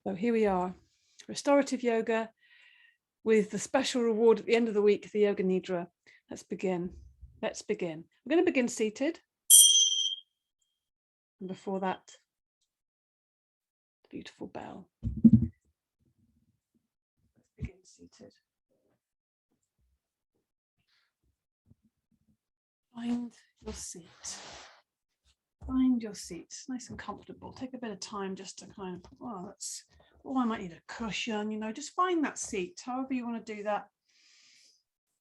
So here we are, restorative yoga with the special reward at the end of the week, the Yoga Nidra. Let's begin. Let's begin. We're going to begin seated. And before that, the beautiful bell. Let's begin seated. Find your seat. Find your seat, nice and comfortable. Take a bit of time just to kind of, I might need a cushion, just find that seat, however you want to do that.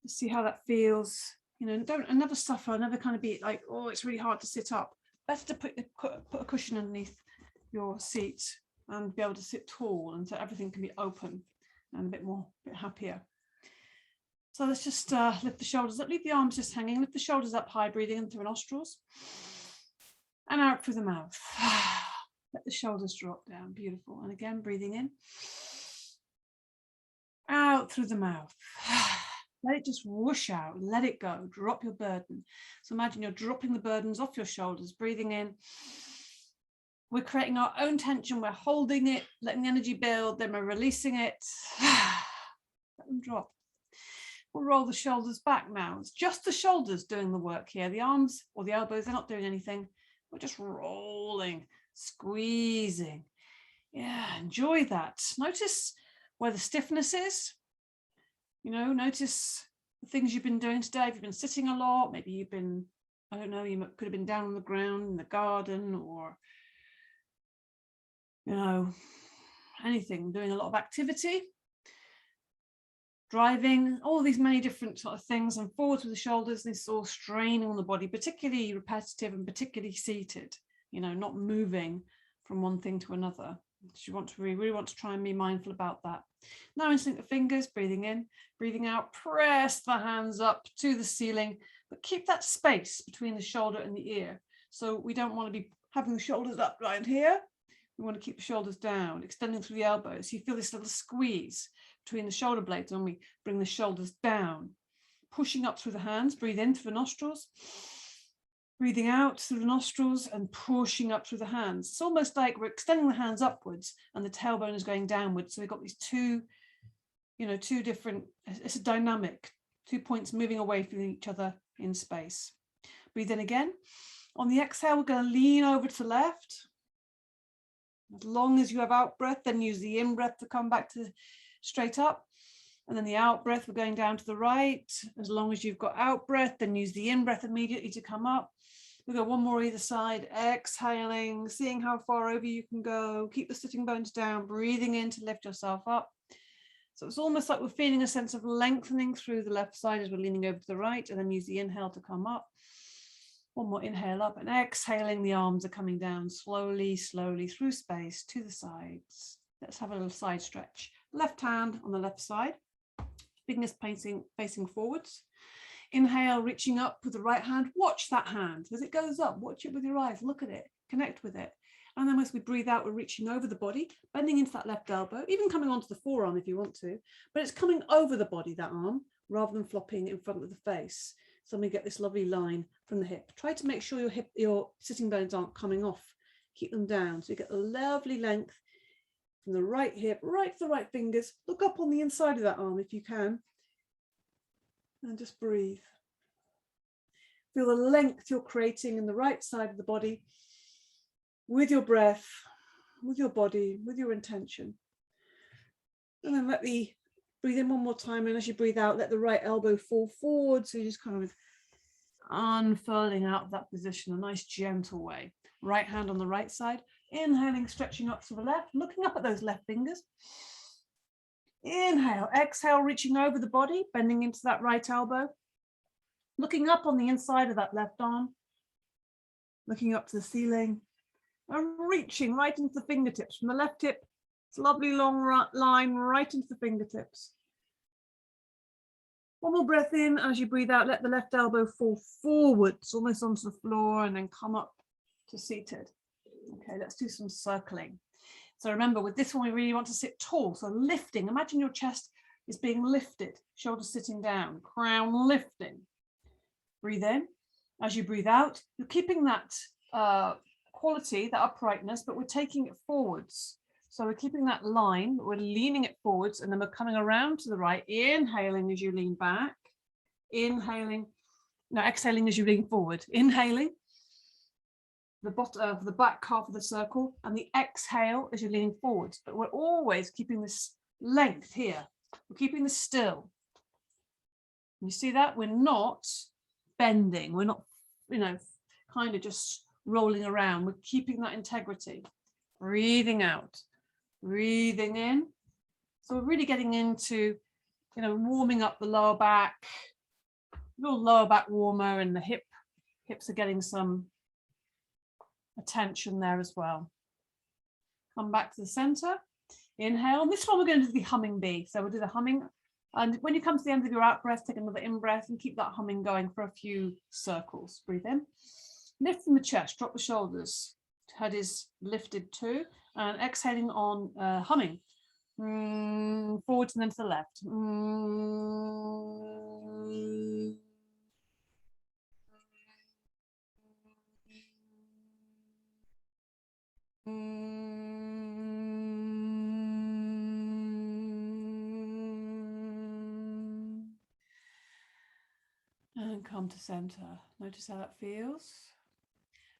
Just see how that feels, don't never suffer, never kind of be like, oh, it's really hard to sit up. Better to put a cushion underneath your seat and be able to sit tall, and so everything can be open and a bit happier. So let's just lift the shoulders up, leave the arms just hanging, lift the shoulders up high, breathing in through nostrils. And out through the mouth. Let the shoulders drop down. Beautiful. And again, breathing in. Out through the mouth. Let it just whoosh out. Let it go. Drop your burden. So imagine you're dropping the burdens off your shoulders. Breathing in. We're creating our own tension. We're holding it, letting the energy build. Then we're releasing it. Let them drop. We'll roll the shoulders back now. It's just the shoulders doing the work here. The arms or the elbows, they're not doing anything. We're just rolling, squeezing. Yeah, enjoy that. Notice where the stiffness is. Notice the things you've been doing today. If you've been sitting a lot, maybe you've been, I don't know, you could have been down on the ground in the garden or, anything, doing a lot of activity. Driving, all these many different sort of things, and forwards with the shoulders, this is all straining on the body, particularly repetitive and particularly seated, not moving from one thing to another. So you really want to try and be mindful about that. Now instinct the fingers, breathing in, breathing out, press the hands up to the ceiling, but keep that space between the shoulder and the ear. So we don't want to be having the shoulders up right here. We want to keep the shoulders down, extending through the elbows. You feel this little squeeze between the shoulder blades when we bring the shoulders down, pushing up through the hands. Breathe in through the nostrils, breathing out through the nostrils and pushing up through the hands. It's almost like we're extending the hands upwards and the tailbone is going downwards. So we've got these two different, it's a dynamic, 2 points moving away from each other in space. Breathe in again. On the exhale, we're going to lean over to the left. As long as you have out breath, then use the in breath to come back to straight up. And then the out breath, we're going down to the right. As long as you've got out breath, then use the in breath immediately to come up. We'll go one more either side, exhaling, seeing how far over you can go. Keep the sitting bones down, breathing in to lift yourself up. So it's almost like we're feeling a sense of lengthening through the left side as we're leaning over to the right, and then use the inhale to come up. One more inhale up and exhaling, the arms are coming down slowly, slowly through space to the sides. Let's have a little side stretch. Left hand on the left side, fingers facing forwards. Inhale, reaching up with the right hand. Watch that hand as it goes up. Watch it with your eyes. Look at it. Connect with it. And then as we breathe out, we're reaching over the body, bending into that left elbow, even coming onto the forearm if you want to. But it's coming over the body, that arm, rather than flopping in front of the face. So we get this lovely line from the hip. Try to make sure your sitting bones aren't coming off. Keep them down so you get a lovely length from the right hip, right to the right fingers. Look up on the inside of that arm if you can. And just breathe. Feel the length you're creating in the right side of the body with your breath, with your body, with your intention. And then breathe in one more time, and as you breathe out, let the right elbow fall forward. So you're just kind of unfurling out of that position, a nice gentle way. Right hand on the right side, inhaling, stretching up to the left, looking up at those left fingers. Inhale, exhale, reaching over the body, bending into that right elbow, looking up on the inside of that left arm, looking up to the ceiling, and reaching right into the fingertips from the left hip. It's a lovely long line right into the fingertips. One more breath in. As you breathe out, let the left elbow fall forwards, almost onto the floor, and then come up to seated. Okay, let's do some circling. So remember, with this one, we really want to sit tall. So lifting, imagine your chest is being lifted, shoulders sitting down, crown lifting. Breathe in. As you breathe out, you're keeping that quality, that uprightness, but we're taking it forwards. So we're keeping that line, we're leaning it forwards, and then we're coming around to the right, inhaling as you lean back, inhaling, no, exhaling as you lean forward, inhaling the bottom of the back half of the circle, and the exhale as you're leaning forwards. But we're always keeping this length here. We're keeping this still. You see that? We're not bending. We're not, kind of just rolling around. We're keeping that integrity. Breathing out, breathing in. So we're really getting into, warming up the lower back, little lower back warmer, and the hips are getting some attention there as well. Come back to the center, inhale. This one we're going to do the humming bee. So we'll do the humming. And when you come to the end of your out breath, take another in breath and keep that humming going for a few circles. Breathe in, lift from the chest, drop the shoulders. Head is lifted too. And exhaling on humming. Forwards and then to the left. And come to center. Notice how that feels.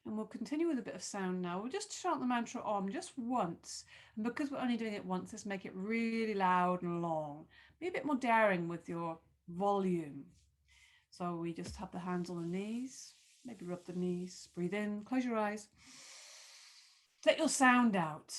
And we'll continue with a bit of sound now. We'll just chant the mantra Om just once. And because we're only doing it once, let's make it really loud and long. Be a bit more daring with your volume. So we just have the hands on the knees. Maybe rub the knees. Breathe in, close your eyes. Let your sound out.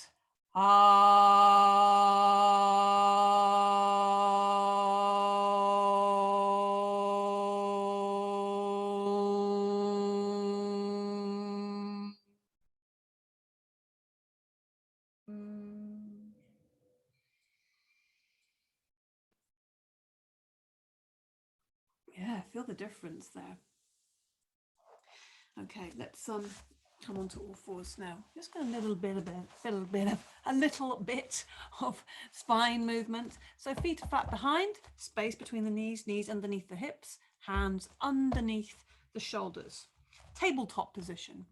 Yeah, feel the difference there. Okay, let's come on to all fours now. Just got a little bit of spine movement. So feet are flat behind, space between the knees, knees underneath the hips, hands underneath the shoulders. Tabletop position.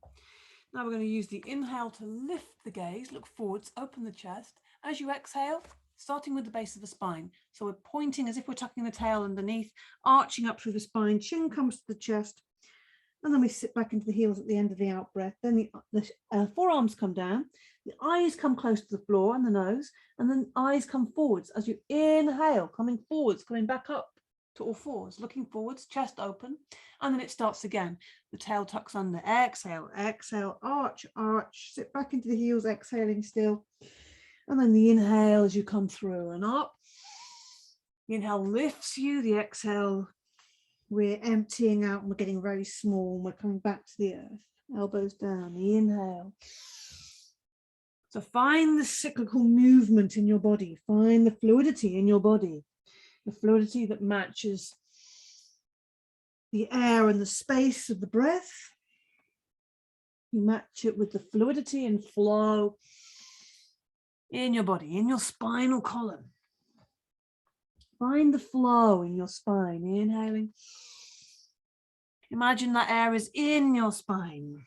Now we're going to use the inhale to lift the gaze, look forwards, open the chest. As you exhale, starting with the base of the spine. So we're pointing as if we're tucking the tail underneath, arching up through the spine, chin comes to the chest, and then we sit back into the heels at the end of the out breath. Then the forearms come down, the eyes come close to the floor and the nose, and then eyes come forwards as you inhale, coming forwards, coming back up to all fours, looking forwards, chest open, and then it starts again. The tail tucks under, exhale, exhale, arch, arch, sit back into the heels, exhaling still. And then the inhale as you come through and up. The inhale lifts you, the exhale, we're emptying out and we're getting very small and we're coming back to the earth. Elbows down, the inhale. So find the cyclical movement in your body, find the fluidity in your body, the fluidity that matches the air and the space of the breath. You match it with the fluidity and flow in your body, in your spinal column. Find the flow in your spine, inhaling. Imagine that air is in your spine,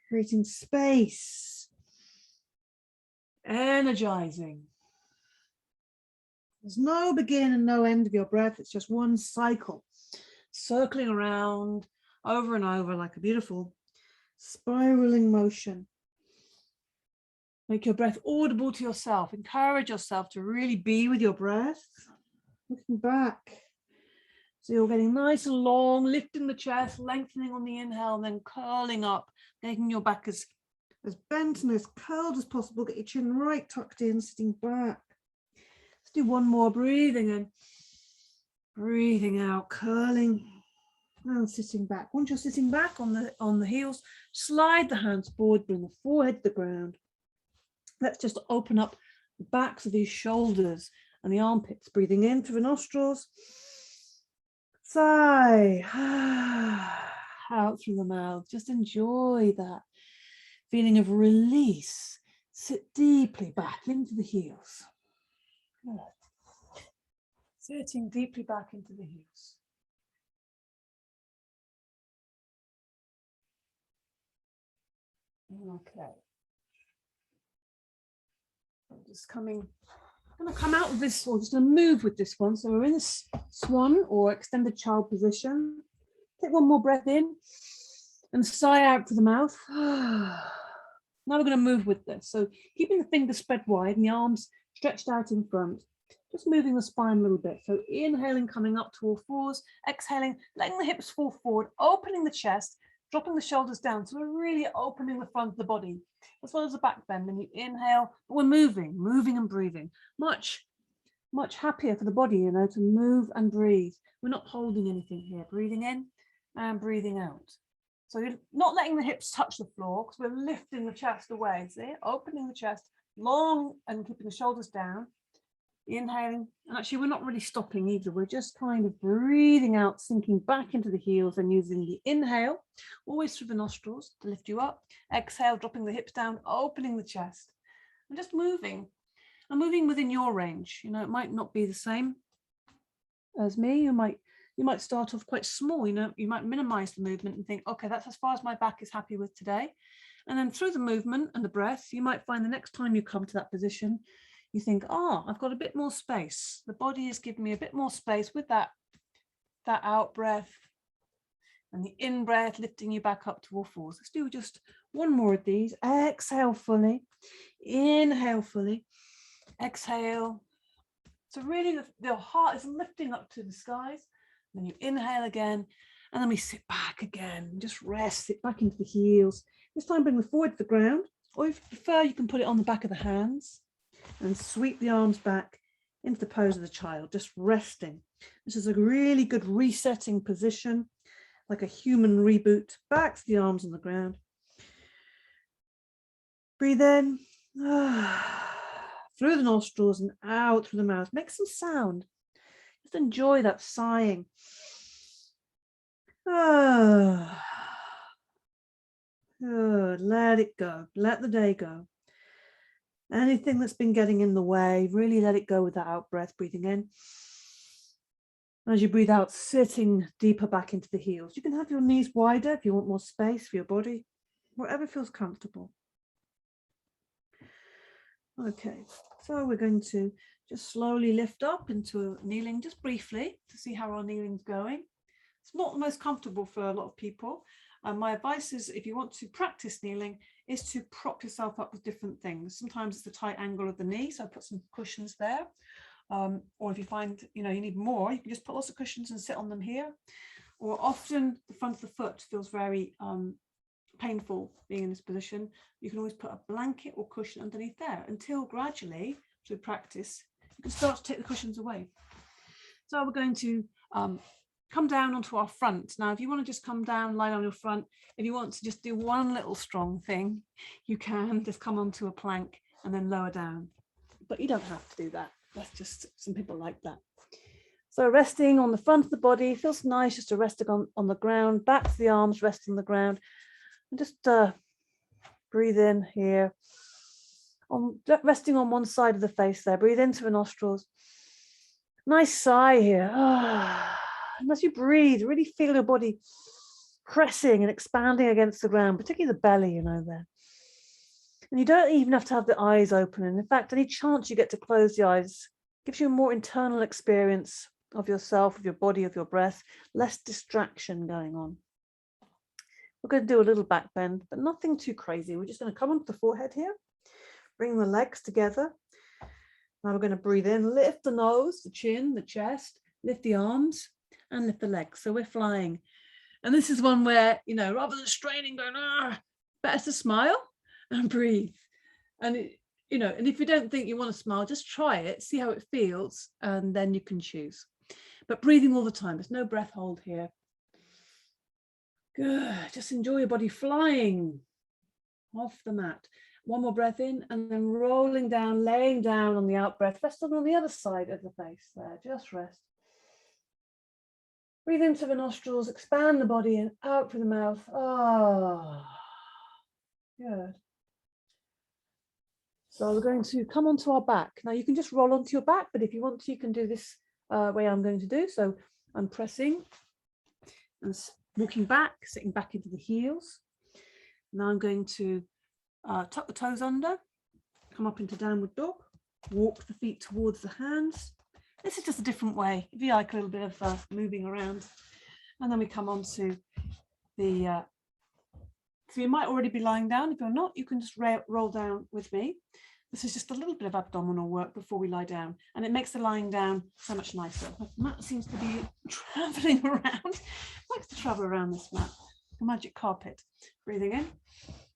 creating space, energizing. There's no begin and no end of your breath. It's just one cycle, circling around over and over like a beautiful spiraling motion. Make your breath audible to yourself. Encourage yourself to really be with your breath. Looking back. So you're getting nice and long, lifting the chest, lengthening on the inhale, and then curling up, making your back as bent and as curled as possible. Get your chin right tucked in, sitting back. Let's do one more. Breathing in, breathing out, curling and sitting back. Once you're sitting back on the heels, slide the hands forward, bring the forehead to the ground. Let's just open up the backs of these shoulders and the armpits. Breathing in through the nostrils. Sigh. Out through the mouth. Just enjoy that feeling of release. Sit deeply back into the heels. Good. Sitting deeply back into the heels. Okay. just coming. I'm going to come out of this, or just going to move with this one. So we're in this swan or extended child position. Take one more breath in and sigh out through the mouth. Now we're going to move with this. So keeping the fingers spread wide and the arms stretched out in front. Just moving the spine a little bit. So inhaling, coming up to all fours. Exhaling, letting the hips fall forward, opening the chest, dropping the shoulders down. So we're really opening the front of the body, as well as the back bend. Then you inhale, but we're moving and breathing. Much happier for the body, you know, to move and breathe. We're not holding anything here. Breathing in and breathing out. So you're not letting the hips touch the floor because we're lifting the chest away. See, opening the chest long and keeping the shoulders down. Inhaling, and actually we're not really stopping either. We're just kind of breathing out, sinking back into the heels and using the inhale, always through the nostrils to lift you up. Exhale, dropping the hips down, opening the chest. And just moving. And moving within your range. You know, it might not be the same as me. You might start off quite small, you know, you might minimize the movement and think, okay, that's as far as my back is happy with today. And then through the movement and the breath, you might find the next time you come to that position, you think, oh, I've got a bit more space. The body is giving me a bit more space with that out breath and the in breath, lifting you back up to all fours. Let's do just one more of these. Exhale fully, inhale fully, exhale. So really the heart is lifting up to the skies. Then you inhale again, and then we sit back again, just rest, sit back into the heels. This time bring the forward to the ground, or if you prefer, you can put it on the back of the hands and sweep the arms back into the pose of the child, just resting. This is a really good resetting position, like a human reboot. Back to the arms on the ground. Breathe in, through the nostrils and out through the mouth. Make some sound. Just enjoy that sighing. Good. Let it go. Let the day go. Anything that's been getting in the way, really let it go with that out breath, breathing in. As you breathe out, sitting deeper back into the heels. You can have your knees wider if you want more space for your body, wherever feels comfortable. Okay, so we're going to just slowly lift up into kneeling, just briefly, to see how our kneeling's going. It's not the most comfortable for a lot of people. My advice is, if you want to practice kneeling, is to prop yourself up with different things. Sometimes it's the tight angle of the knee, so I put some cushions there. Or if you find, you know, you need more, you can just put lots of cushions and sit on them here. Or often the front of the foot feels very painful being in this position. You can always put a blanket or cushion underneath there until gradually, through practice, you can start to take the cushions away. So we're going to come down onto our front. Now, if you want to just come down, lie on your front, if you want to just do one little strong thing, you can just come onto a plank and then lower down. But you don't have to do that. That's just, some people like that. So resting on the front of the body, feels nice just to rest on the ground, back to the arms, rest on the ground. And just breathe in here. Resting on one side of the face there. Breathe into the nostrils. Nice sigh here. And as you breathe, really feel your body pressing and expanding against the ground, particularly the belly, you know, there. And you don't even have to have the eyes open. And in fact, any chance you get to close the eyes gives you a more internal experience of yourself, of your body, of your breath, less distraction going on. We're going to do a little back bend, but nothing too crazy. We're just going to come onto the forehead here, bring the legs together. Now we're going to breathe in, lift the nose, the chin, the chest, lift the arms and lift the legs. So we're flying. And this is one where, you know, rather than straining, going, better to smile and breathe. And, you know, and if you don't think you want to smile, just try it, see how it feels, and then you can choose. But breathing all the time, there's no breath hold here. Good, just enjoy your body flying off the mat. One more breath in and then rolling down, laying down on the out breath, rest on the other side of the face there, just rest. Breathe into the nostrils, expand the body and out through the mouth. Good. So we're going to come onto our back. Now you can just roll onto your back, but if you want to, you can do this way I'm going to do. So I'm pressing and walking back, sitting back into the heels. Now I'm going to tuck the toes under, come up into downward dog. walk the feet towards the hands. This is just a different way, if you like, a little bit of moving around. And then we come on to the, so you might already be lying down. If you're not, you can just roll down with me. This is just a little bit of abdominal work before we lie down, and it makes the lying down so much nicer. Mat seems to be traveling around. It likes to travel around this mat, a magic carpet. Breathing in,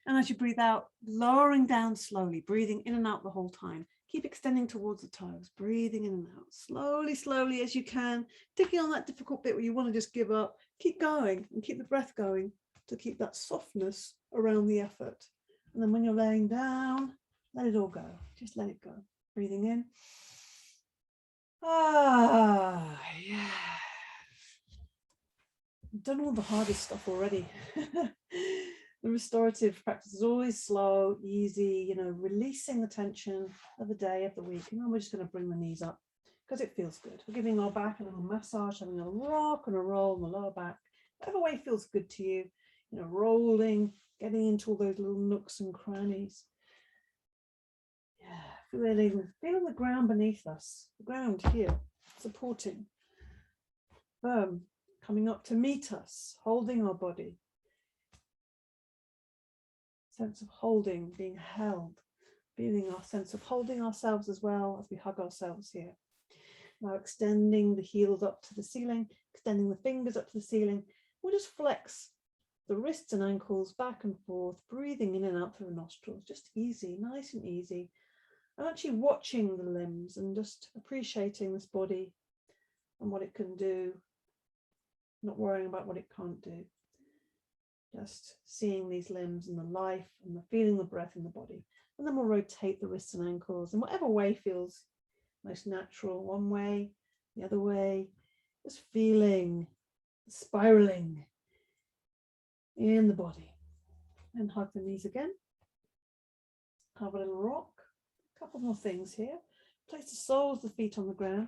and as you breathe out, lowering down slowly, breathing in and out the whole time. Keep extending towards the toes, breathing in and out, slowly, slowly as you can, particularly on that difficult bit where you want to just give up. Keep going and keep the breath going to keep that softness around the effort. And then when you're laying down, let it all go. Just let it go. Breathing in. Ah, yeah. I've done all the hardest stuff already. The restorative practice is always slow, easy, you know, releasing the tension of the day, of the week. And then we're just going to bring the knees up because it feels good. We're giving our back a little massage, having a rock and a roll in the lower back. Whatever way feels good to you, you know, rolling, getting into all those little nooks and crannies. Yeah, feeling the ground beneath us, the ground here, supporting, firm, coming up to meet us, holding our body. Sense of holding, being held, feeling our sense of holding ourselves as well as we hug ourselves here. Now extending the heels up to the ceiling, extending the fingers up to the ceiling. We'll just flex the wrists and ankles back and forth, breathing in and out through the nostrils, just easy, nice and easy. And actually watching the limbs and just appreciating this body and what it can do, not worrying about what it can't do. Just seeing these limbs and the life and the feeling the breath in the body. And then we'll rotate the wrists and ankles in whatever way feels most natural. One way, the other way. Just feeling the spiraling in the body. And hug the knees again. Have a little rock. A couple more things here. Place the soles of the feet on the ground.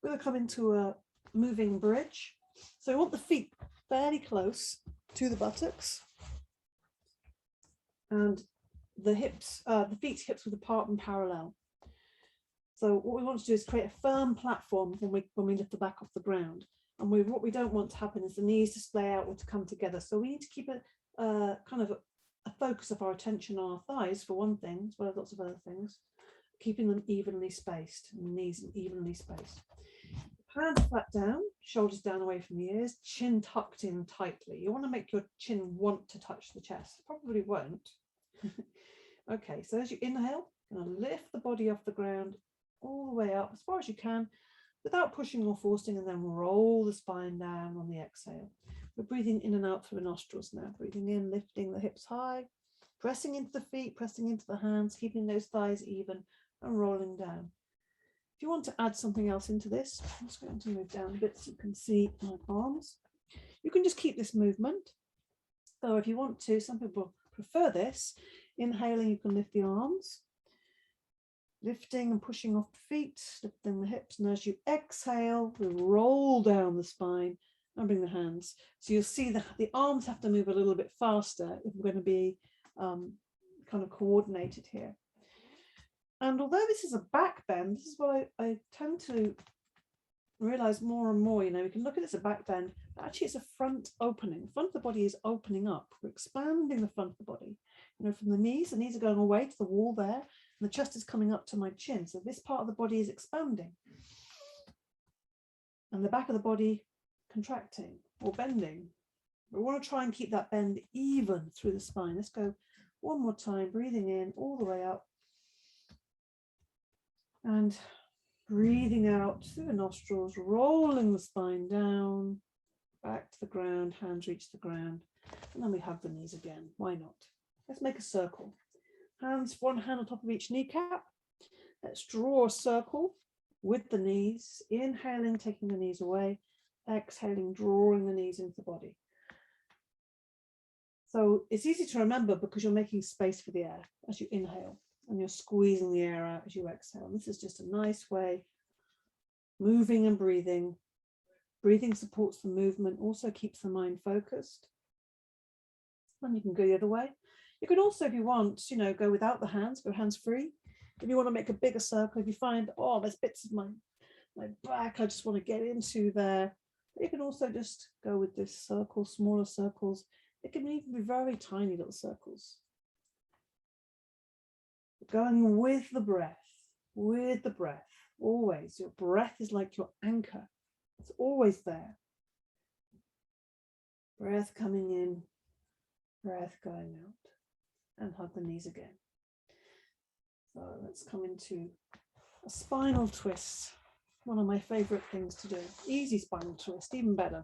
We're going to come into a moving bridge. So we want the feet fairly close to the buttocks, and the hips, the feet's hips with apart and parallel. So what we want to do is create a firm platform when we lift the back off the ground. And what we don't want to happen is the knees to splay out or to come together. So we need to keep a kind of a focus of our attention on our thighs for one thing, as well as lots of other things, keeping them evenly spaced, and the knees evenly spaced. Hands flat down, shoulders down away from the ears, chin tucked in tightly. You want to make your chin want to touch the chest. It probably won't. Okay, so as you inhale, you're going to lift the body off the ground all the way up as far as you can without pushing or forcing, and then roll the spine down on the exhale. We're breathing in and out through the nostrils now. Breathing in, lifting the hips high, pressing into the feet, pressing into the hands, keeping those thighs even, and rolling down. If you want to add something else into this, I'm just going to move down a bit so you can see my arms. You can just keep this movement. So if you want to, some people prefer this. Inhaling, you can lift the arms, lifting and pushing off the feet, lifting the hips. And as you exhale, we roll down the spine and bring the hands. So you'll see that the arms have to move a little bit faster if we're going to be kind of coordinated here. And although this is a back bend, this is what I tend to realize more and more, you know, we can look at it as a back bend, but actually it's a front opening. The front of the body is opening up. We're expanding the front of the body, you know, from the knees are going away to the wall there, and the chest is coming up to my chin. So this part of the body is expanding. And the back of the body contracting or bending. We want to try and keep that bend even through the spine. Let's go one more time, breathing in all the way up. And breathing out through the nostrils, rolling the spine down, back to the ground, hands reach the ground. And then we hug the knees again. Why not? Let's make a circle. Hands, one hand on top of each kneecap. Let's draw a circle with the knees. Inhaling, taking the knees away. Exhaling, drawing the knees into the body. So it's easy to remember because you're making space for the air as you inhale. And you're squeezing the air out as you exhale. And this is just a nice way, moving and breathing. Breathing supports the movement, also keeps the mind focused. And you can go the other way. You can also, if you want, you know, go without the hands, go hands free. If you want to make a bigger circle, if you find, oh, there's bits of my back I just want to get into there, you can also just go with this circle, smaller circles. It can even be very tiny little circles. Going with the breath, always. Your breath is like your anchor. It's always there. Breath coming in, breath going out, and hug the knees again. So let's come into a spinal twist. One of my favorite things to do. Easy spinal twist, even better.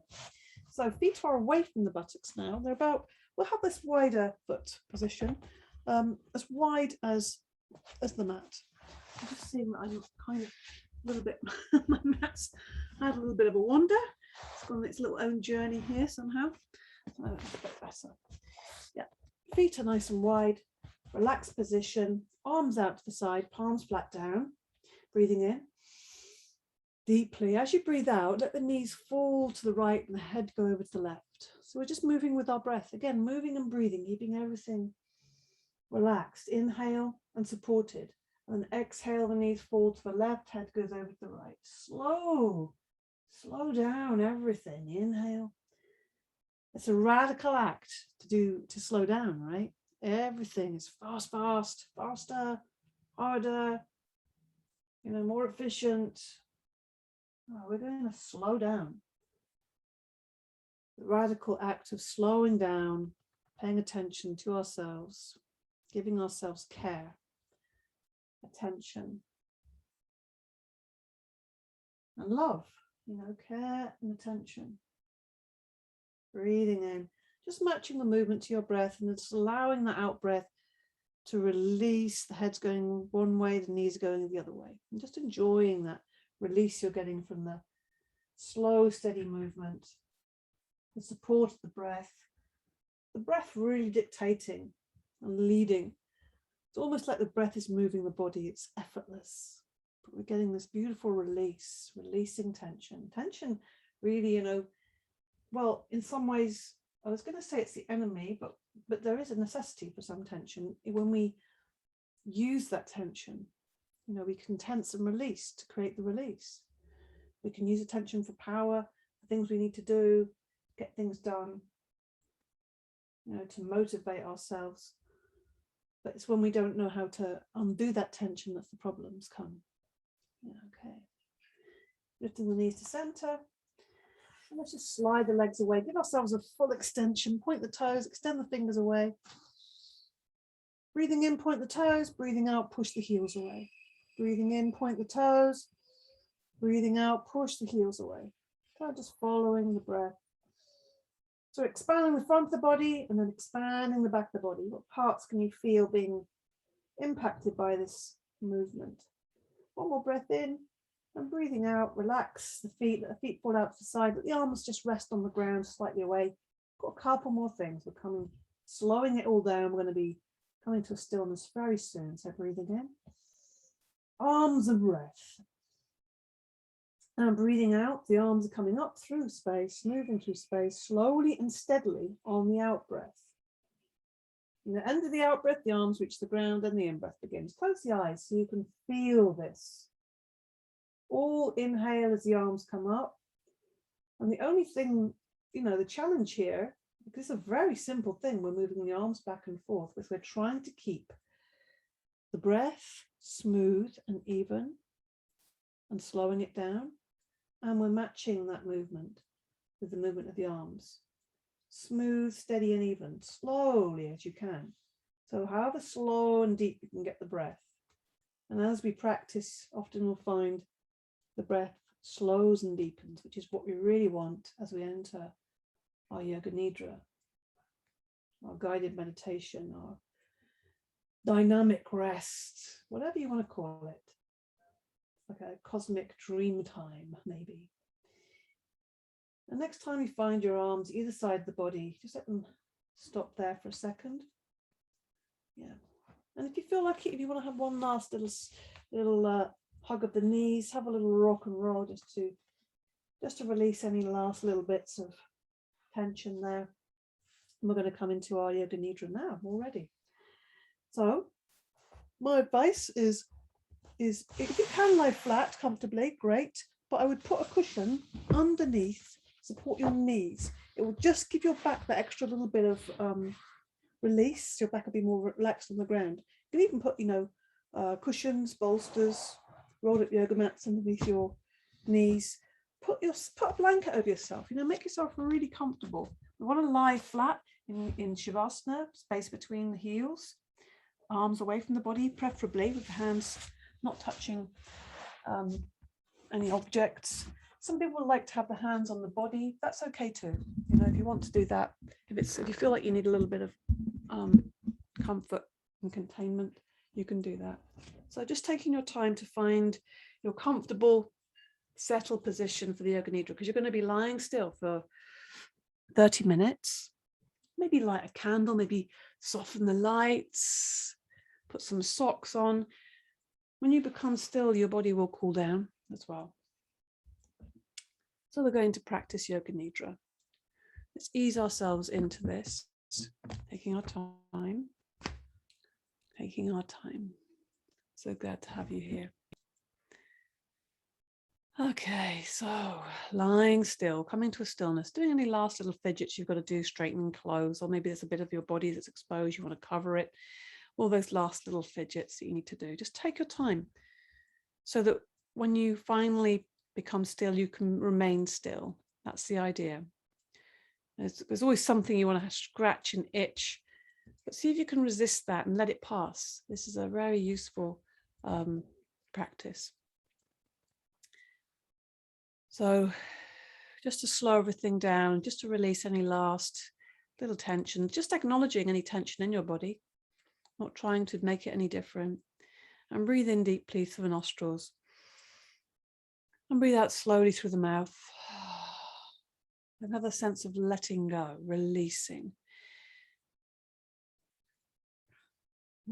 So feet are away from the buttocks now. They're about, we'll have this wider foot position, as wide as the mat. I'm just seeing that I'm kind of a little bit, my mat's had a little bit of a wander. It's gone on its little own journey here somehow. So that's a bit better. Yeah, feet are nice and wide, relaxed position, arms out to the side, palms flat down, breathing in deeply. As you breathe out, let the knees fall to the right and the head go over to the left. So we're just moving with our breath. Again, moving and breathing, keeping everything relaxed. Inhale and supported. And exhale, the knees fall to the left, head goes over to the right. Slow down everything. Inhale. It's a radical act to slow down, right? Everything is faster, harder, more efficient. Oh, we're going to slow down. The radical act of slowing down, paying attention to ourselves, giving ourselves care, attention, and love, care and attention. Breathing in, just matching the movement to your breath and just allowing that out breath to release. The head's going one way, the knees going the other way. And just enjoying that release you're getting from the slow, steady movement, the support of the breath really dictating and leading. It's almost like the breath is moving the body. It's effortless, but we're getting this beautiful release, releasing tension. Tension really, well, in some ways, I was going to say it's the enemy, but there is a necessity for some tension. When we use that tension, we can tense and release to create the release. We can use attention for power, for things we need to do, get things done, to motivate ourselves. But it's when we don't know how to undo that tension that the problems come. Okay. Lifting the knees to center. And let's just slide the legs away. Give ourselves a full extension. Point the toes, extend the fingers away. Breathing in, point the toes. Breathing out, push the heels away. Breathing in, point the toes. Breathing out, push the heels away. Kind of just following the breath. So expanding the front of the body and then expanding the back of the body. What parts can you feel being impacted by this movement? One more breath in and breathing out. Relax the feet. Let the feet fall out to the side. Let the arms just rest on the ground slightly away. Got a couple more things. We're slowing it all down. We're going to be coming to a stillness very soon. So breathing in. Arms of breath. And breathing out, the arms are coming up through space, moving through space, slowly and steadily on the out breath. In the end of the out breath, the arms reach the ground and the in breath begins. Close the eyes so you can feel this. All inhale as the arms come up. And the only thing, the challenge here, because it's a very simple thing, we're moving the arms back and forth, because we're trying to keep the breath smooth and even and slowing it down. And we're matching that movement with the movement of the arms. Smooth, steady, and even, slowly as you can. So however slow and deep you can get the breath. And as we practice, often we'll find the breath slows and deepens, which is what we really want as we enter our Yoga Nidra, our guided meditation, our dynamic rest, whatever you want to call it. Like a cosmic dream time, maybe. And next time you find your arms either side of the body, just let them stop there for a second. Yeah. And if you feel like it, if you want to have one last little hug of the knees, have a little rock and roll just to release any last little bits of tension there. And we're going to come into our Yoga Nidra now already. So my advice is is, if you can lie flat comfortably, great, but I would put a cushion underneath, support your knees. It will just give your back that extra little bit of release. Your back will be more relaxed on the ground. You can even put, cushions, bolsters, rolled up yoga mats underneath your knees. Put a blanket over yourself, make yourself really comfortable. You want to lie flat in Shavasana, space between the heels, arms away from the body, preferably with the hands not touching any objects. Some people like to have the hands on the body. That's okay too. If you want to do that, if you feel like you need a little bit of comfort and containment, you can do that. So just taking your time to find your comfortable, settled position for the Yoga Nidra, because you're going to be lying still for 30 minutes. Maybe light a candle, maybe soften the lights, put some socks on. When you become still, your body will cool down as well. So we're going to practice Yoga Nidra. Let's ease ourselves into this, taking our time. So glad to have you here. Okay, so lying still, coming to a stillness, doing any last little fidgets you've got to do, straightening clothes, or maybe there's a bit of your body that's exposed, you want to cover it, all those last little fidgets that you need to do. Just take your time so that when you finally become still, you can remain still. That's the idea. There's always something you want to scratch and itch, but see if you can resist that and let it pass. This is a very useful practice. So just to slow everything down, just to release any last little tension, just acknowledging any tension in your body, not trying to make it any different. And breathe in deeply through the nostrils. And breathe out slowly through the mouth. Another sense of letting go, releasing.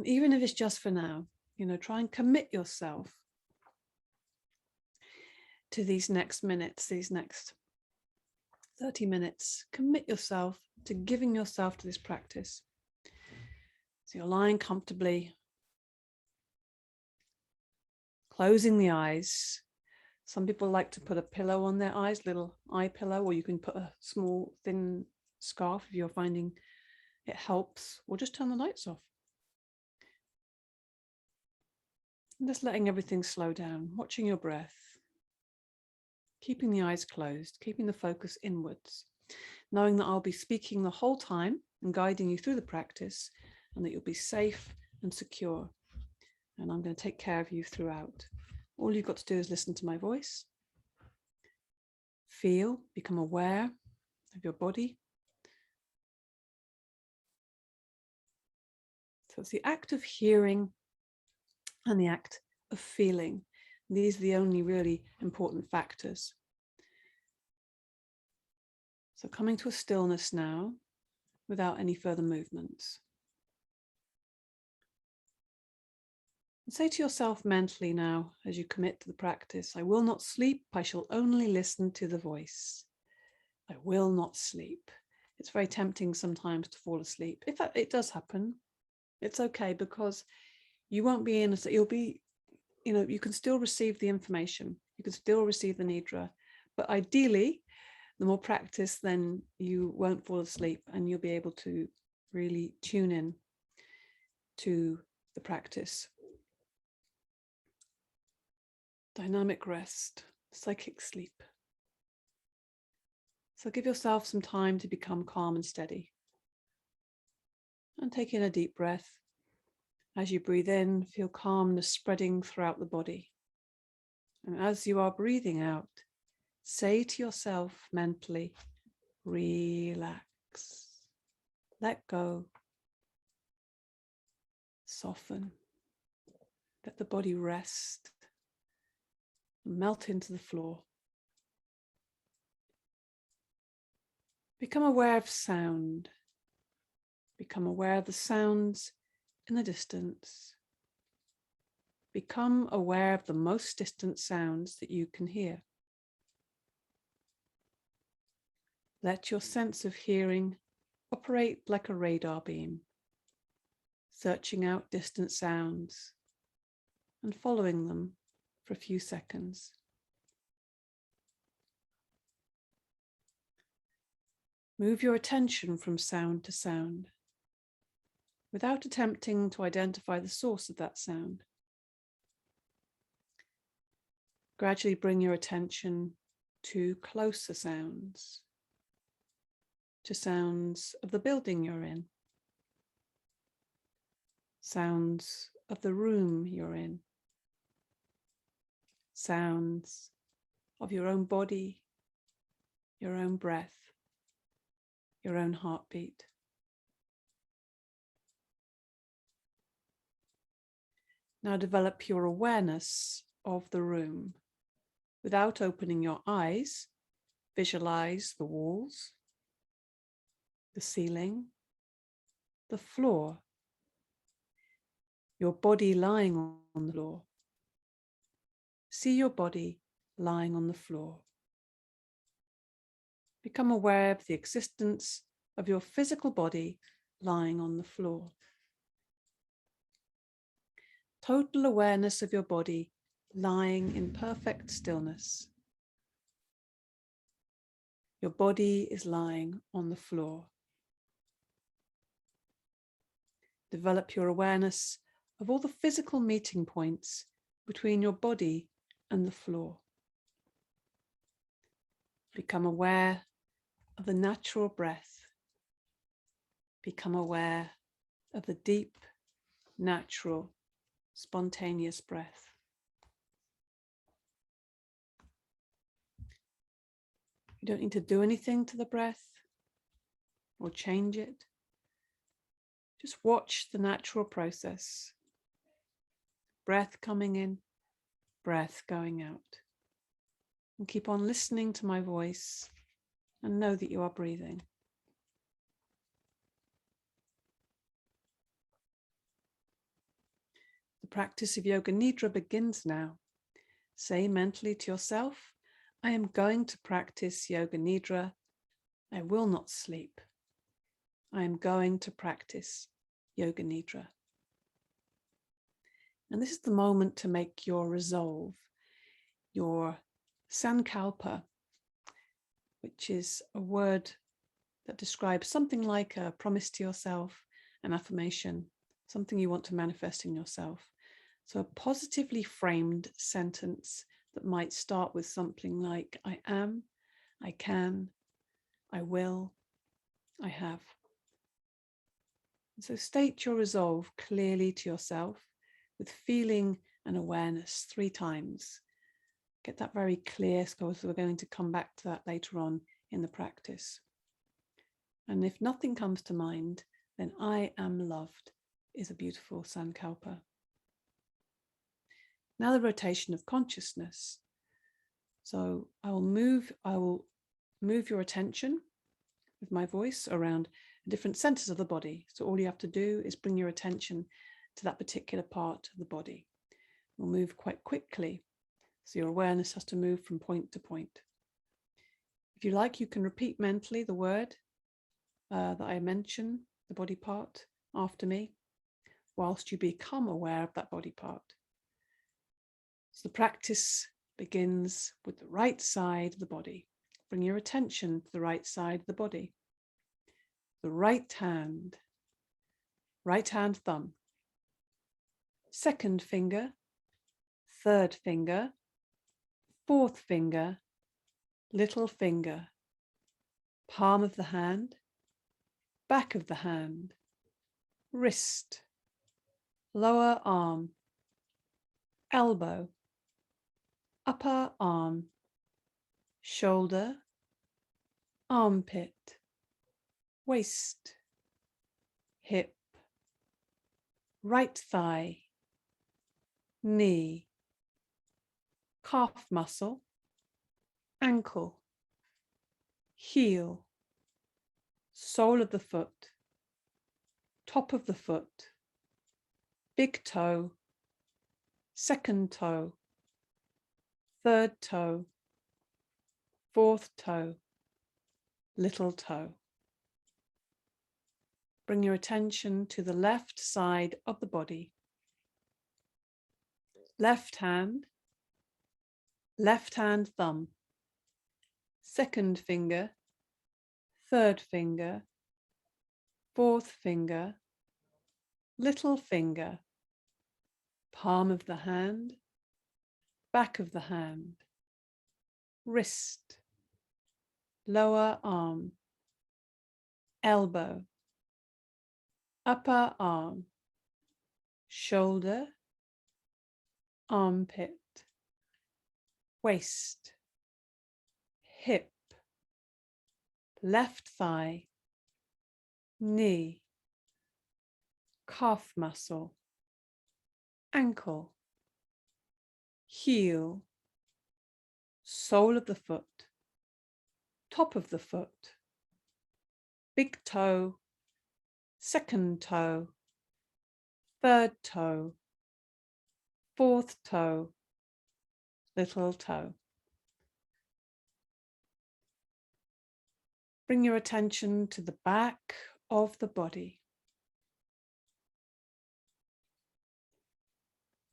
Even if it's just for now, try and commit yourself to these next minutes, these next 30 minutes. Commit yourself to giving yourself to this practice. So you're lying comfortably, closing the eyes. Some people like to put a pillow on their eyes, little eye pillow, or you can put a small thin scarf if you're finding it helps, or just turn the lights off. And just letting everything slow down, watching your breath, keeping the eyes closed, keeping the focus inwards, knowing that I'll be speaking the whole time and guiding you through the practice, and that you'll be safe and secure. And I'm going to take care of you throughout. All you've got to do is listen to my voice, feel, become aware of your body. So it's the act of hearing and the act of feeling. These are the only really important factors. So coming to a stillness now without any further movements. And say to yourself mentally now, as you commit to the practice, I will not sleep, I shall only listen to the voice. I will not sleep. It's very tempting sometimes to fall asleep. If it does happen, it's okay, because you won't be in, you'll be, you can still receive the information. You can still receive the Nidra. But ideally, the more practice, then you won't fall asleep and you'll be able to really tune in to the practice. Dynamic rest, psychic sleep. So give yourself some time to become calm and steady. And take in a deep breath. As you breathe in, feel calmness spreading throughout the body. And as you are breathing out, say to yourself mentally, relax, let go, soften, let the body rest, melt into the floor. Become aware of sound. Become aware of the sounds in the distance. Become aware of the most distant sounds that you can hear. Let your sense of hearing operate like a radar beam, searching out distant sounds and following them for a few seconds. Move your attention from sound to sound without attempting to identify the source of that sound. Gradually bring your attention to closer sounds, to sounds of the building you're in, sounds of the room you're in, sounds of your own body, your own breath, your own heartbeat. Now develop your awareness of the room. Without opening your eyes, visualize the walls, the ceiling, the floor, your body lying on the floor. See your body lying on the floor. Become aware of the existence of your physical body lying on the floor. Total awareness of your body lying in perfect stillness. Your body is lying on the floor. Develop your awareness of all the physical meeting points between your body and the floor. Become aware of the natural breath. Become aware of the deep, natural, spontaneous breath. You don't need to do anything to the breath or change it. Just watch the natural process. Breath coming in, breath going out. And keep on listening to my voice and know that you are breathing. The practice of Yoga Nidra begins now. Say mentally to yourself, I am going to practice Yoga Nidra. I will not sleep. I am going to practice Yoga Nidra. And this is the moment to make your resolve, your sankalpa, which is a word that describes something like a promise to yourself, an affirmation, something you want to manifest in yourself. So a positively framed sentence that might start with something like, I am, I can, I will, I have. So state your resolve clearly to yourself with feeling and awareness 3 times. Get that very clear, because we're going to come back to that later on in the practice. And if nothing comes to mind, then I am loved is a beautiful sankalpa. Now the rotation of consciousness. So I will move your attention with my voice around different centers of the body. So all you have to do is bring your attention to that particular part of the body. We'll move quite quickly. So your awareness has to move from point to point. If you like, you can repeat mentally the word that I mention, the body part, after me, whilst you become aware of that body part. So the practice begins with the right side of the body. Bring your attention to the right side of the body. The right hand thumb, second finger, third finger, fourth finger, little finger, palm of the hand, back of the hand, wrist, lower arm, elbow, upper arm, shoulder, armpit, waist, hip, right thigh, knee, calf muscle, ankle, heel, sole of the foot, top of the foot, big toe, second toe, third toe, fourth toe, little toe. Bring your attention to the left side of the body. left hand thumb, second finger, third finger, fourth finger, little finger, palm of the hand, back of the hand, wrist, lower arm, elbow, upper arm, shoulder, armpit, waist, hip, left thigh, knee, calf muscle, ankle, heel, sole of the foot, top of the foot, big toe, second toe, third toe, fourth toe, little toe. Bring your attention to the back of the body.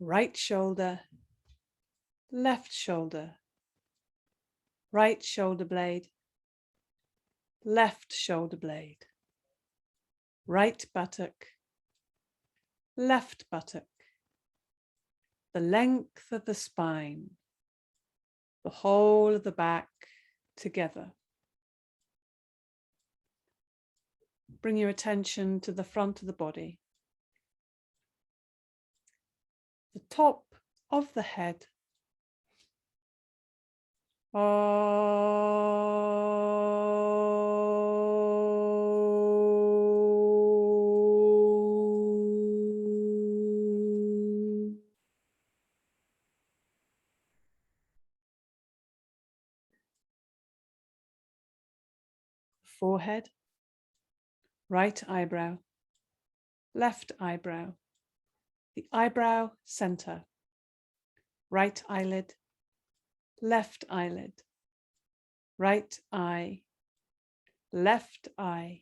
Right shoulder, left shoulder, right shoulder blade, left shoulder blade, right buttock, left buttock, the length of the spine, the whole of the back together. Bring your attention to the front of the body, the top of the head. Forehead, right eyebrow, left eyebrow, the eyebrow center, right eyelid, left eyelid, right eye, left eye,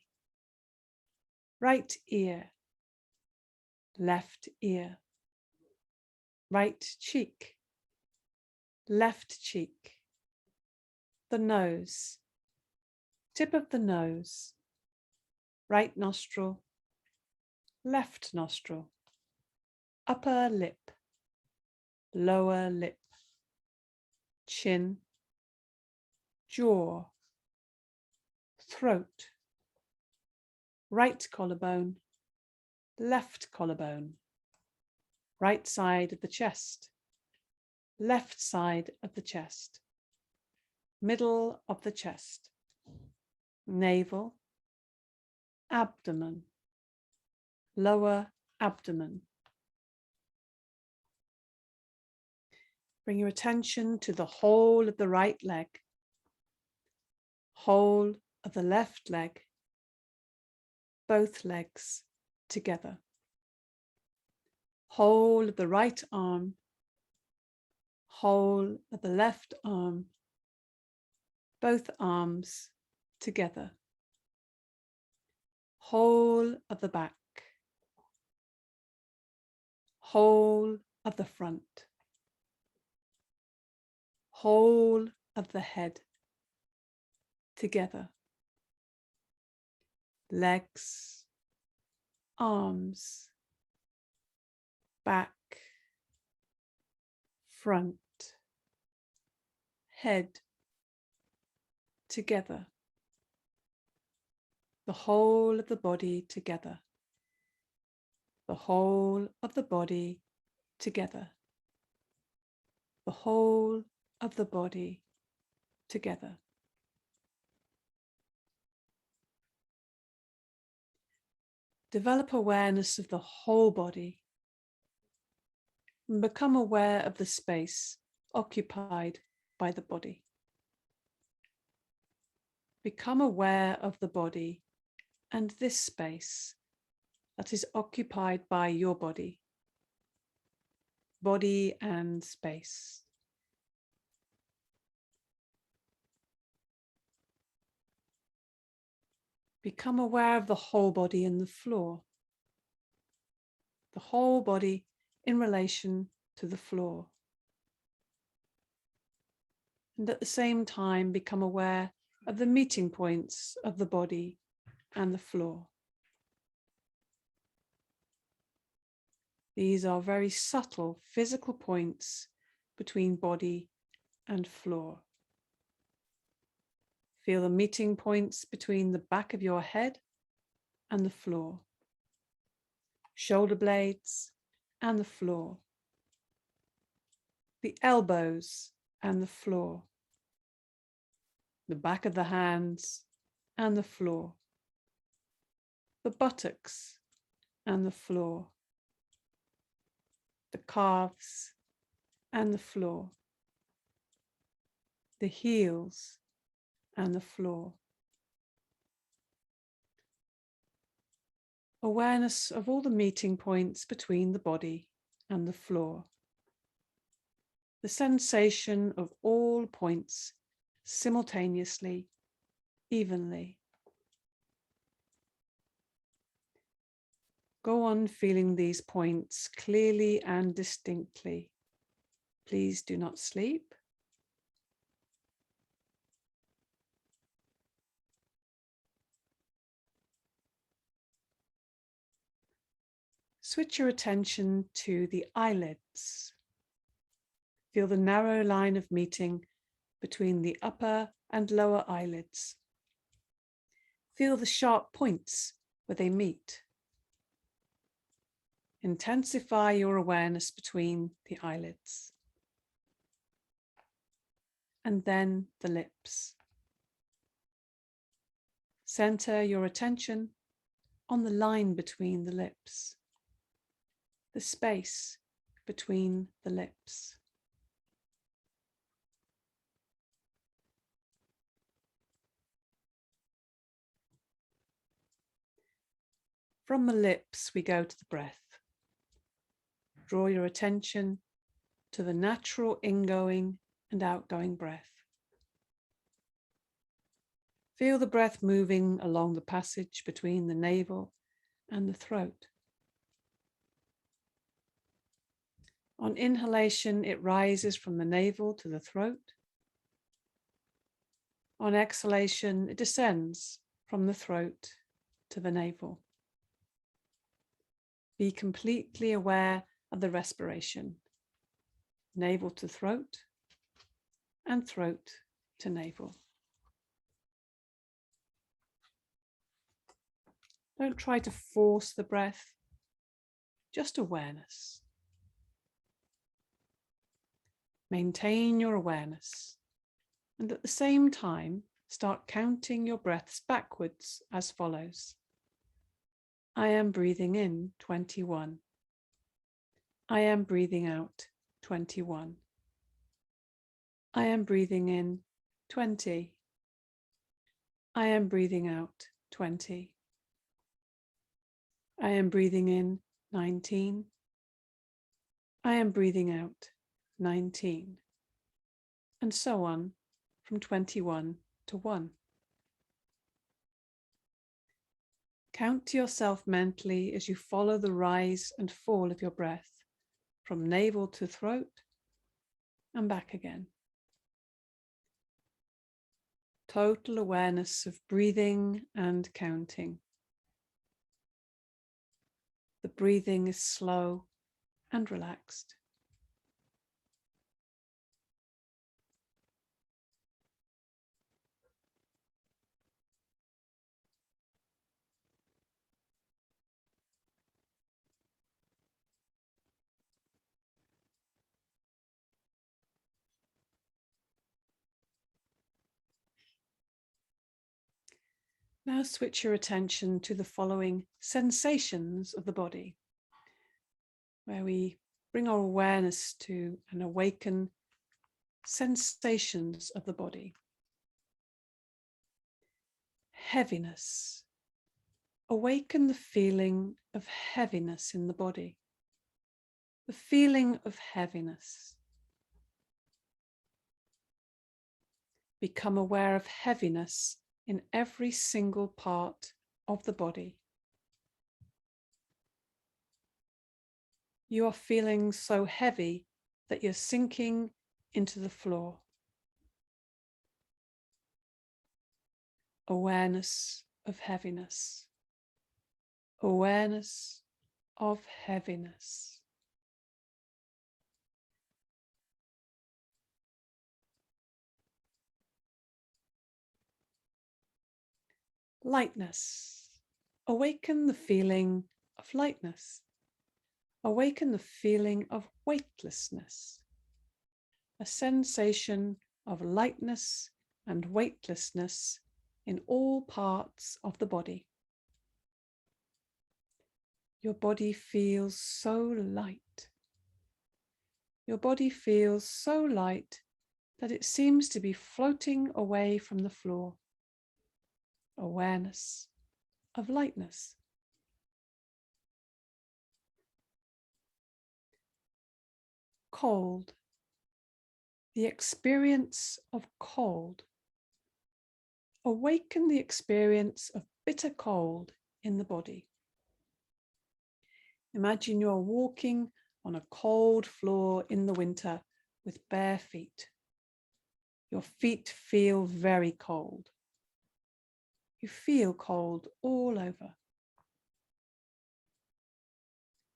right ear, left ear, right cheek, left cheek, the nose, tip of the nose, right nostril, left nostril, upper lip, lower lip, chin, jaw, throat, right collarbone, left collarbone, right side of the chest, left side of the chest, middle of the chest, navel, abdomen, lower abdomen. Bring your attention to the whole of the right leg, whole of the left leg, both legs together, whole of the right arm, whole of the left arm, both arms together, whole of the back, whole of the front, whole of the head together, legs, arms, back, front, head together, the whole of the body together, the whole of the body together, the whole of the body together. Develop awareness of the whole body and become aware of the space occupied by the body. Become aware of the body and this space that is occupied by your body, body and space. Become aware of the whole body in the floor, the whole body in relation to the floor. And at the same time, become aware of the meeting points of the body and the floor. These are very subtle physical points between body and floor. Feel the meeting points between the back of your head and the floor, shoulder blades and the floor, the elbows and the floor, the back of the hands and the floor, the buttocks and the floor, the calves and the floor, the heels and the floor. Awareness of all the meeting points between the body and the floor. The sensation of all points simultaneously, evenly. Go on feeling these points clearly and distinctly. Please do not sleep. Switch your attention to the eyelids. Feel the narrow line of meeting between the upper and lower eyelids. Feel the sharp points where they meet. Intensify your awareness between the eyelids. And then the lips. Center your attention on the line between the lips, the space between the lips. From the lips, we go to the breath. Draw your attention to the natural ingoing and outgoing breath. Feel the breath moving along the passage between the navel and the throat. On inhalation, it rises from the navel to the throat. On exhalation, it descends from the throat to the navel. Be completely aware of the respiration, navel to throat and throat to navel. Don't try to force the breath, just awareness. Maintain your awareness, and at the same time, start counting your breaths backwards as follows. I am breathing in 21. I am breathing out 21. I am breathing in 20. I am breathing out 20. I am breathing in 19. I am breathing out 19. And so on from 21 to 1. Count to yourself mentally as you follow the rise and fall of your breath from navel to throat and back again. Total awareness of breathing and counting. The breathing is slow and relaxed. Now switch your attention to the following sensations of the body, where we bring our awareness to and awaken sensations of the body. Heaviness. Awaken the feeling of heaviness in the body. The feeling of heaviness. Become aware of heaviness in every single part of the body. you are feeling so heavy that you're sinking into the floor. Awareness of heaviness. Awareness of heaviness. Lightness. Awaken the feeling of lightness. Awaken the feeling of weightlessness. A sensation of lightness and weightlessness in all parts of the body. Your body feels so light. Your body feels so light that it seems to be floating away from the floor. Awareness of lightness. Cold. The experience of cold. Awaken the experience of bitter cold in the body. Imagine you're walking on a cold floor in the winter with bare feet. Your feet feel very cold. You feel cold all over.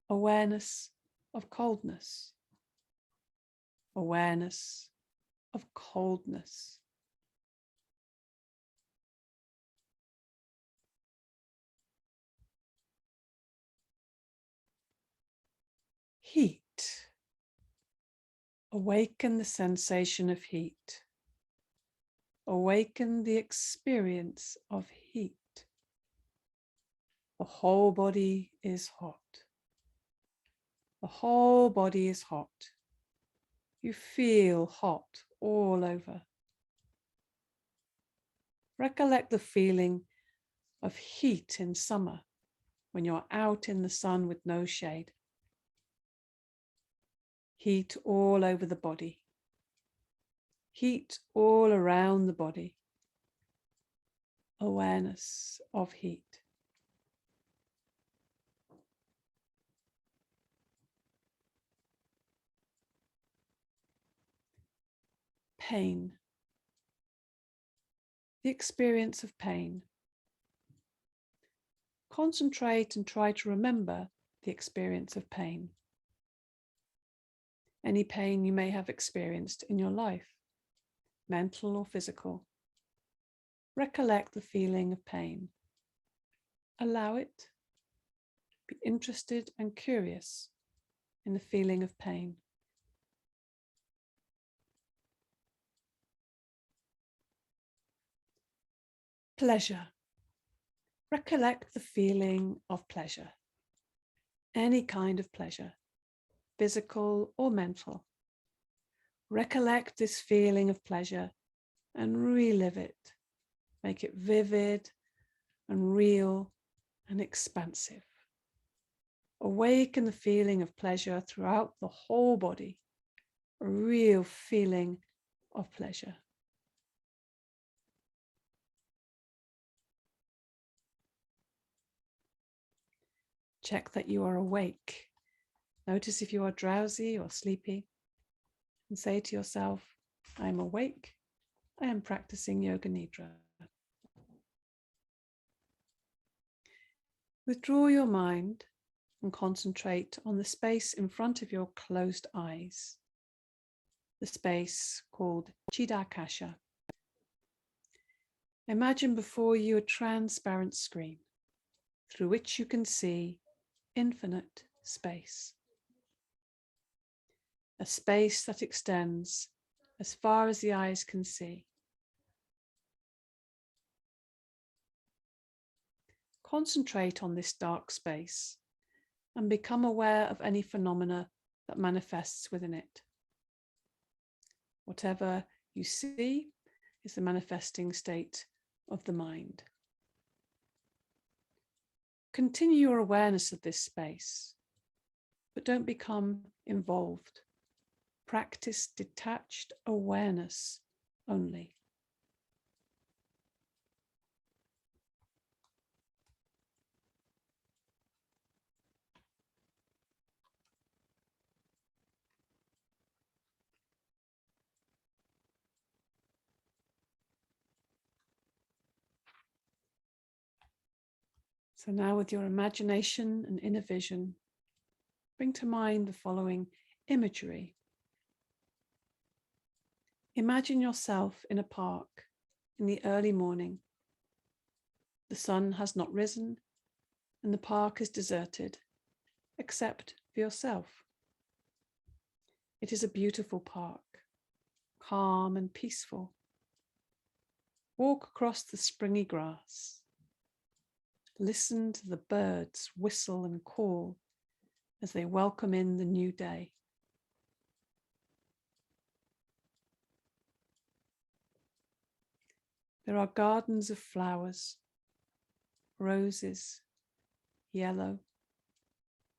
Awareness of coldness. Awareness of coldness. Heat. Awaken the sensation of heat. Awaken the experience of heat. The whole body is hot. The whole body is hot. You feel hot all over. Recollect the feeling of heat in summer when you're out in the sun with no shade. Heat all over the body. Heat all around the body. Awareness of heat. Pain. The experience of pain. Concentrate and try to remember the experience of pain. Any pain you may have experienced in your life, mental or physical. Recollect the feeling of pain. Allow it. Be interested and curious in the feeling of pain. Pleasure. Recollect the feeling of pleasure. Any kind of pleasure, physical or mental. Recollect this feeling of pleasure and relive it. Make it vivid and real and expansive. Awaken the feeling of pleasure throughout the whole body. A real feeling of pleasure. Check that you are awake. Notice if you are drowsy or sleepy, and say to yourself, I am awake. I am practicing Yoga Nidra. Withdraw your mind and concentrate on the space in front of your closed eyes, the space called Chidakasha. Imagine before you a transparent screen through which you can see infinite space. A space that extends as far as the eyes can see. Concentrate on this dark space and become aware of any phenomena that manifests within it. Whatever you see is the manifesting state of the mind. Continue your awareness of this space, but don't become involved. Practice detached awareness only. So now with your imagination and inner vision, bring to mind the following imagery. Imagine yourself in a park in the early morning. The sun has not risen and the park is deserted, except for yourself. It is a beautiful park, calm and peaceful. Walk across the springy grass. Listen to the birds whistle and call as they welcome in the new day. There are gardens of flowers, roses, yellow,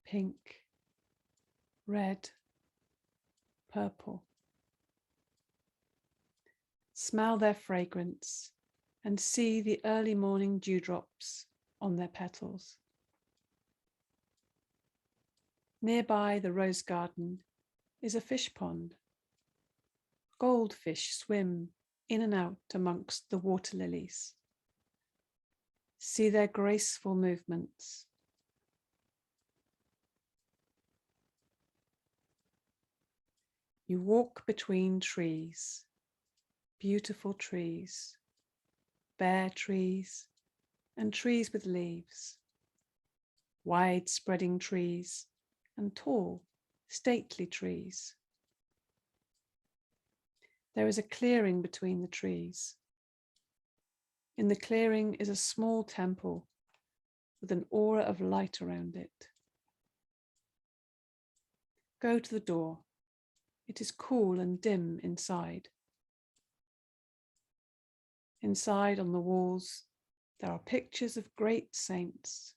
pink, red, purple. Smell their fragrance and see the early morning dewdrops on their petals. Nearby the rose garden is a fish pond. Goldfish swim in and out amongst the water lilies. See their graceful movements. You walk between trees, beautiful trees, bare trees, and trees with leaves, wide spreading trees, and tall, stately trees. There is a clearing between the trees. In the clearing is a small temple with an aura of light around it. Go to the door. It is cool and dim inside. Inside on the walls, there are pictures of great saints,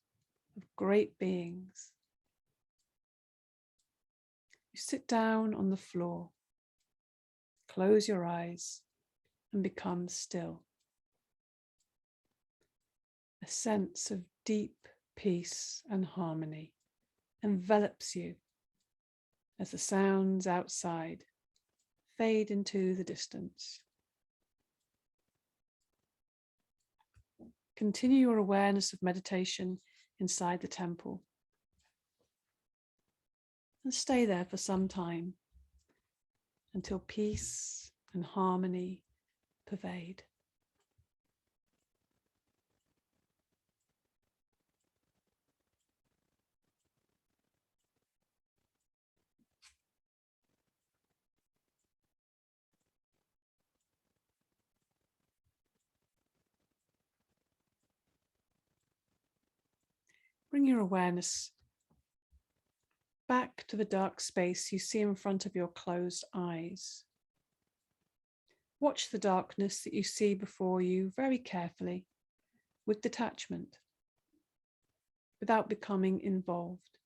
of great beings. You sit down on the floor, close your eyes, and become still. A sense of deep peace and harmony envelops you as the sounds outside fade into the distance. Continue your awareness of meditation inside the temple and stay there for some time until peace and harmony pervade. Bring your awareness back to the dark space you see in front of your closed eyes. Watch the darkness that you see before you very carefully, with detachment, without becoming involved.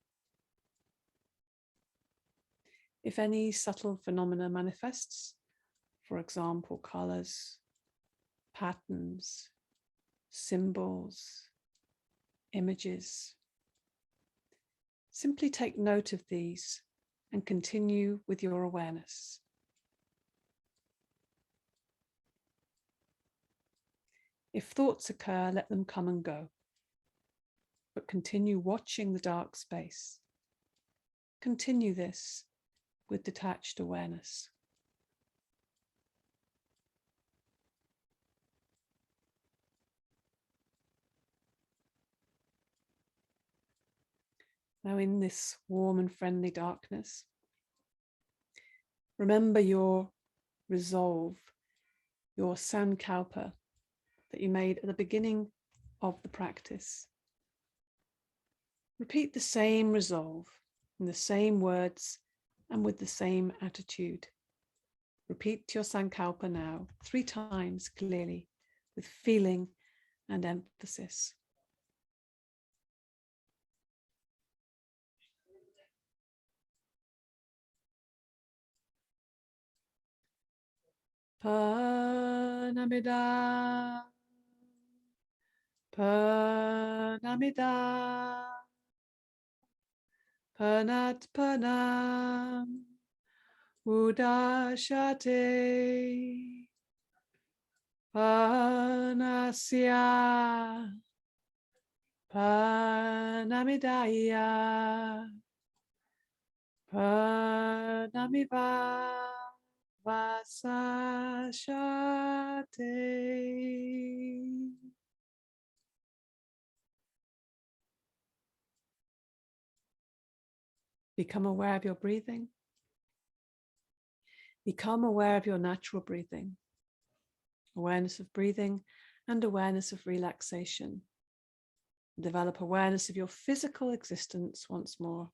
If any subtle phenomena manifests, for example, colors, patterns, symbols, images, simply take note of these and continue with your awareness. If thoughts occur, let them come and go, but continue watching the dark space. Continue this with detached awareness. Now, in this warm and friendly darkness, remember your resolve, your sankalpa that you made at the beginning of the practice. Repeat the same resolve in the same words and with the same attitude. Repeat your sankalpa now 3 times clearly with feeling and emphasis. Pranamida, Pranamida, Panat Panam, Udashate, Panasya, Pranamidaya. Pranamiva Vasashate. Become aware of your breathing. Become aware of your natural breathing. Awareness of breathing and awareness of relaxation. Develop awareness of your physical existence once more.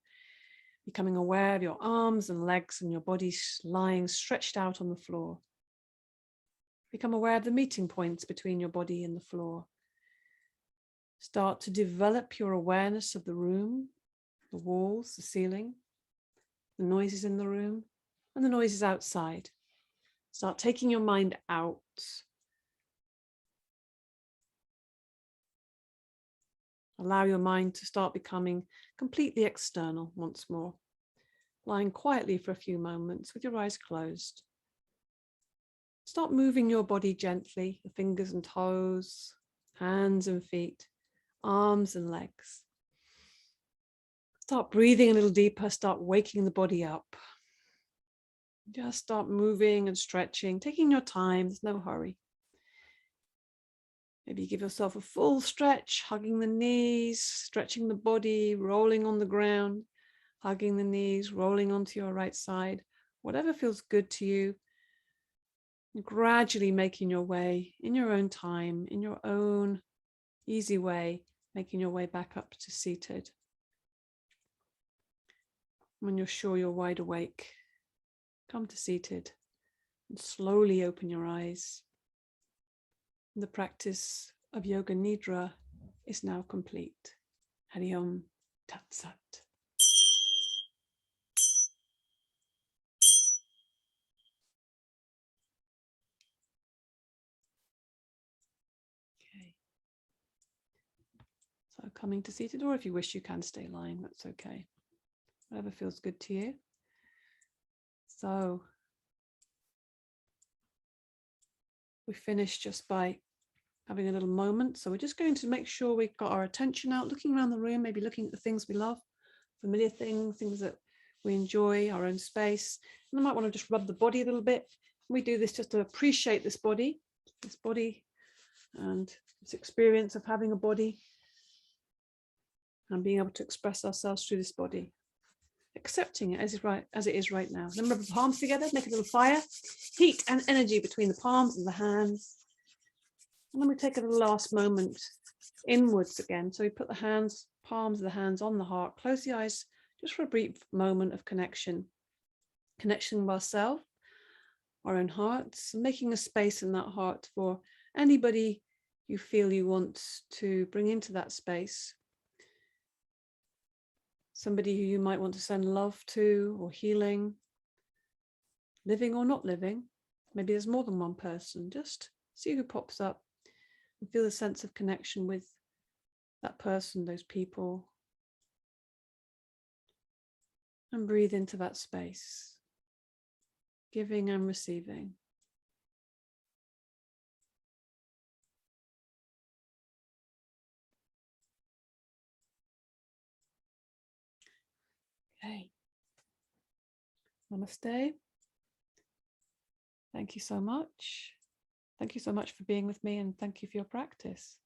Becoming aware of your arms and legs and your body lying stretched out on the floor. Become aware of the meeting points between your body and the floor. Start to develop your awareness of the room, the walls, the ceiling, the noises in the room, and the noises outside. Start taking your mind out. Allow your mind to start becoming completely external once more, lying quietly for a few moments with your eyes closed. Start moving your body gently, the fingers and toes, hands and feet, arms and legs. Start breathing a little deeper, start waking the body up. Just start moving and stretching, taking your time, there's no hurry. Maybe give yourself a full stretch, hugging the knees, stretching the body, rolling on the ground, hugging the knees, rolling onto your right side, whatever feels good to you. Gradually making your way in your own time, in your own easy way, making your way back up to seated. When you're sure you're wide awake, come to seated and slowly open your eyes. The practice of Yoga Nidra is now complete. Hari Om Tat Sat. Okay. So coming to seated, or if you wish, you can stay lying. That's okay. Whatever feels good to you. So we finished just by having a little moment. So we're just going to make sure we've got our attention out, looking around the room, maybe looking at the things we love, familiar things, things that we enjoy, our own space. And I might want to just rub the body a little bit. We do this just to appreciate this body and this experience of having a body and being able to express ourselves through this body. Accepting it as it is right now. Then rub the palms together, make a little fire, heat and energy between the palms and the hands. And then we take a little last moment inwards again. So we put the palms of the hands on the heart, close the eyes just for a brief moment of connection with ourselves, our own hearts, and making a space in that heart for anybody you feel you want to bring into that space. Somebody who you might want to send love to or healing, living or not living. Maybe there's more than one person. Just see who pops up and feel a sense of connection with that person, those people. And breathe into that space, giving and receiving. Okay. Namaste. Thank you so much. Thank you so much for being with me, and thank you for your practice.